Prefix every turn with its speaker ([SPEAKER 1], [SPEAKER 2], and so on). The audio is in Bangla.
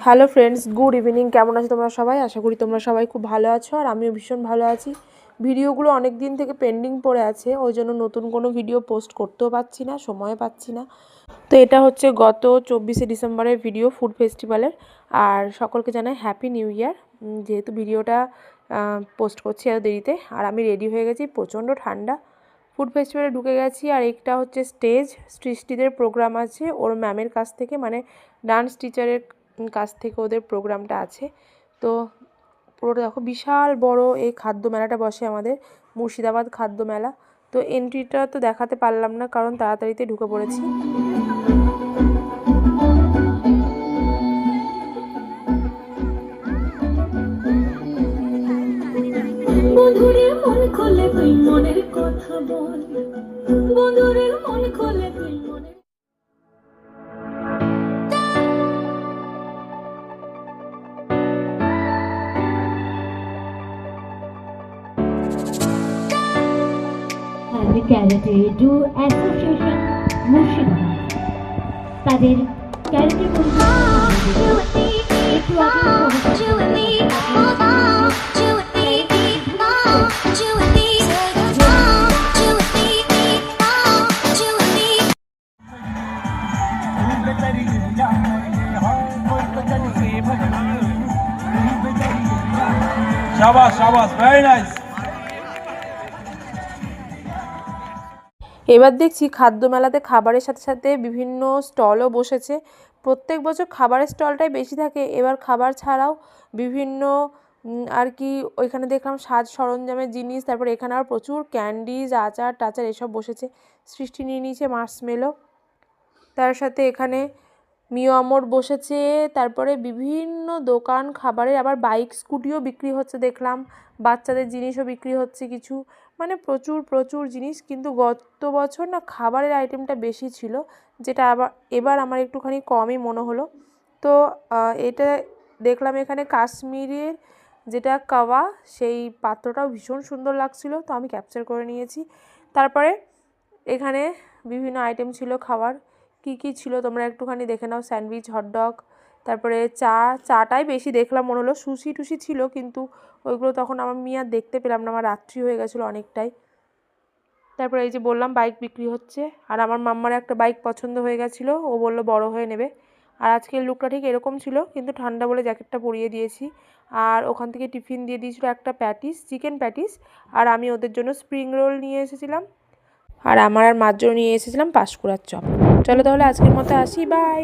[SPEAKER 1] Hello friends, good evening. কেমন আছো তোমরা সবাই? আশা করি তোমরা সবাই খুব ভালো আছো, আর আমিও ভীষণ ভালো আছি। ভিডিওগুলো অনেক দিন থেকে পেন্ডিং পড়ে আছে, ওই জন্য নতুন কোনো ভিডিও পোস্ট করতেও পারছি না, সময় পাচ্ছি না। তো এটা হচ্ছে গত 24শে ডিসেম্বরের ভিডিও, ফুড ফেস্টিভ্যালের। আর সকলকে জানাই হ্যাপি নিউ ইয়ার। যেহেতু ভিডিওটা পোস্ট করছি এত দেরিতে, আর আমি রেডি হয়ে গেছি, প্রচণ্ড ঠান্ডা। ফুড ফেস্টিভ্যালে ঢুকে গেছি, আর একটা হচ্ছে স্টেজ, সৃষ্টিদের প্রোগ্রাম আছে ওর ম্যামের কাছ থেকে, মানে ডান্স টিচারের কাছ থেকে ওদের প্রোগ্রামটা আছে। তো পুরোটা দেখো, বিশাল বড় এই খাদ্য মেলাটা বসে আমাদের, মুর্শিদাবাদ খাদ্য মেলা। তো এন্ট্রিটা তো দেখাতে পারলাম না, কারণ তাড়াতাড়িতে ঢুকে পড়েছি। বন্ধুরে মন খুলে তুই মনের কথা বল, বন্ধুরে মন খুলে তুই মনের।
[SPEAKER 2] ক্যারেটে ডু অ্যাসোসিয়েশন মুর্শিদাবাদ তাদের ক্যারেটে
[SPEAKER 3] शाबाश शाबाश वेरी नाइस।
[SPEAKER 1] এবার দেখছি খাদ্য মেলাতে খাবারের সাথে সাথে বিভিন্ন স্টলও বসেছে। প্রত্যেক বছর খাবারের স্টলটাই বেশি থাকে, এবার খাবার ছাড়াও বিভিন্ন আর কি ওইখানে দেখলাম সাজ সরঞ্জামের জিনিস, তারপরে এখানে আর প্রচুর ক্যান্ডিজ, আচার টাচার এসব বসেছে। সৃষ্টি নিয়ে নিয়েছে মার্শমেলো, তার সাথে এখানে মিও আমর বসেছে, তারপরে বিভিন্ন দোকান খাবারের, আবার বাইক স্কুটিও বিক্রি হচ্ছে দেখলাম, বাচ্চাদের জিনিসও বিক্রি হচ্ছে কিছু, মানে প্রচুর প্রচুর জিনিস। কিন্তু গত বছর না খাবারের আইটেমটা বেশি ছিল, যেটা এবার আমার একটুখানি কমই মনে হলো। তো এটা দেখলাম এখানে কাশ্মীরের যেটা কাওয়া, সেই পাত্রটাও ভীষণ সুন্দর লাগছিল, তো আমি ক্যাপচার করে নিয়েছি। তারপরে এখানে বিভিন্ন আইটেম ছিল খাবার, কি কি ছিল তোমরা একটুখানি দেখে নাও। স্যান্ডউইচ, হটডগ, তারপরে চাটাই বেশি দেখলাম মনে হলো। সুশি টুসি ছিল, কিন্তু ওইগুলো তখন আমি আর দেখতে পেলাম না, আমার রাত্রি হয়ে গেছিলো অনেকটাই। তারপরে এই যে বললাম বাইক বিক্রি হচ্ছে, আর আমার মাম্মার একটা বাইক পছন্দ হয়ে গেছিলো, ও বললো বড় হয়ে নেবে। আর আজকের লুকটা ঠিক এরকম ছিল, কিন্তু ঠান্ডা বলে জ্যাকেটটা পরিয়ে দিয়েছি। আর ওখান থেকে টিফিন দিয়ে দিয়েছিলো একটা প্যাটিস, চিকেন প্যাটিস, আর আমি ওদের জন্য স্প্রিং রোল নিয়ে এসেছিলাম, আর আমার আর মার জন্য নিয়ে এসেছিলাম পাঁশকুড়ার চপ। চলো তাহলে আজকের মতো আসি, বাই।